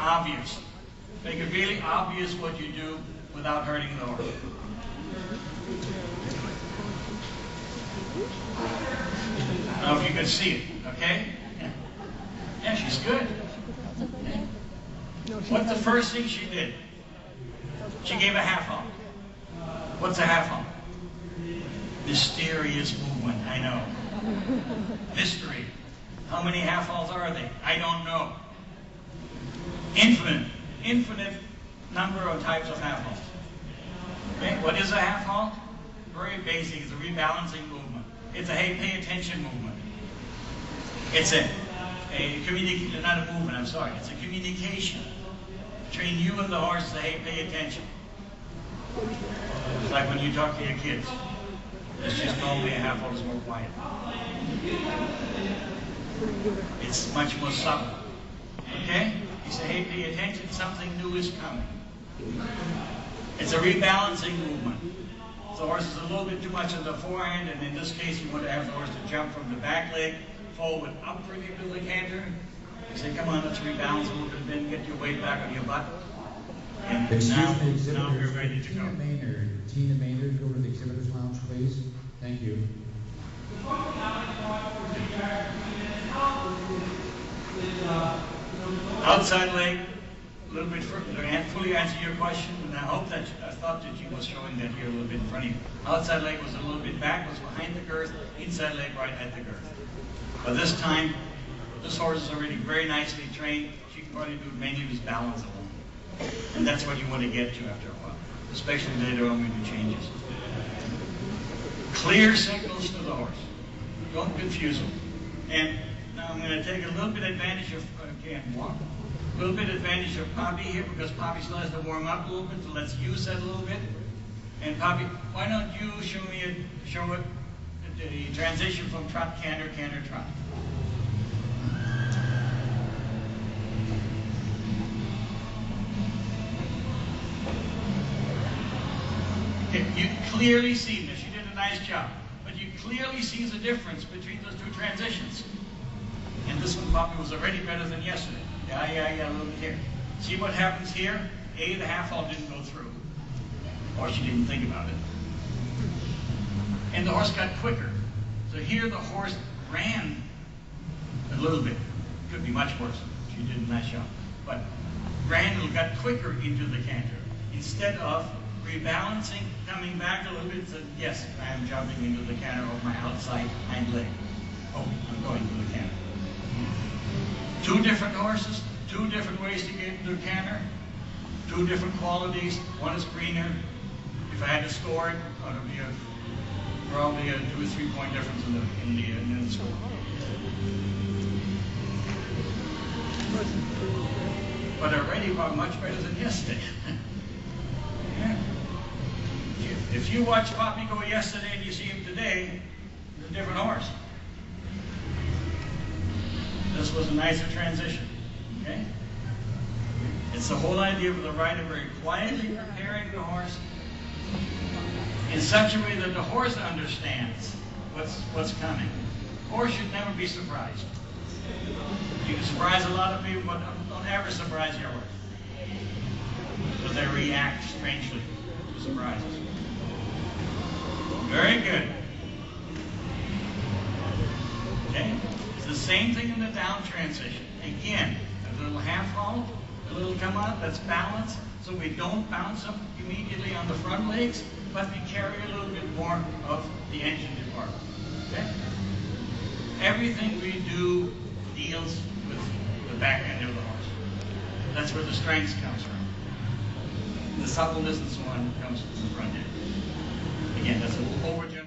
obvious. Make it really obvious what you do without hurting the horse. I don't know if you can see it, okay? Yeah, she's good. Okay. What's the first thing she did? She gave a half halt. What's a half halt? Mysterious movement, I know. Mystery. How many half halts are they? I don't know. Infinite number of types of half halts. Okay, what is a half halt? Very basic. It's a rebalancing movement. It's a hey, pay attention movement. It's not a movement, I'm sorry. It's a communication between you and the horse to hey, pay attention. It's like when you talk to your kids. It's just normally a half halt is more quiet. It's much more subtle. Okay? You say, hey, pay attention, something new is coming. It's a rebalancing movement. The horse is a little bit too much on the forehand, and in this case, you want to have the horse to jump from the back leg, forward, upward into the canter. You say, come on, let's rebalance a little bit, then get your weight back on your butt. And now we're ready to go. Tina Maynard, go to the exhibitors lounge, please. Thank you. Outside leg, a little bit further. To fully answer your question, and I thought that you was showing that here a little bit in front of you. Outside leg was a little bit back, was behind the girth. Inside leg right at the girth. But this time, this horse is already very nicely trained. She can probably do mainly with balance alone. And that's what you want to get to after a while, especially later on when you changes. Clear signals to the horse. Don't confuse them. And now I'm going to take a little bit advantage of, a little bit advantage of Poppy here because Poppy still has to warm up a little bit, so let's use that a little bit. And Poppy, why don't you show it the transition from trot, canter, canter, trot. Okay, you clearly see this. You did a nice job. But you clearly see the difference between those two transitions. And this one Poppy was already better than yesterday. Yeah, a little bit here. See what happens here? A, the half halt didn't go through. Or she didn't think about it. And the horse got quicker. So here the horse ran a little bit. Could be much worse. She did a nice job. But ran and got quicker into the canter. Instead of rebalancing, coming back a little bit, said, yes, I am jumping into the canter of my outside hind leg. Oh, I'm going to the canter. Two different horses, two different ways to get into the canter, two different qualities. One is greener. If I had to score it, it would be probably a 2 or 3 point difference in the score. But already much better than yesterday. Yeah. If you watch Poppy go yesterday and you see him today, it's a different horse. This was a nicer transition, okay? It's the whole idea of the rider very quietly preparing the horse in such a way that the horse understands what's coming. The horse should never be surprised. You can surprise a lot of people, but don't ever surprise your horse. Because they react strangely to surprises. Very good. Okay? It's the same thing in the down transition. Again, a little half halt, a little come out, let's balance, so we don't bounce up immediately on the front legs, but we carry a little bit more of the engine department. Okay? Everything we do deals with the back end of the horse. That's where the strength comes from. The suppleness and so on comes from the front end. Again, that's a little overjudged.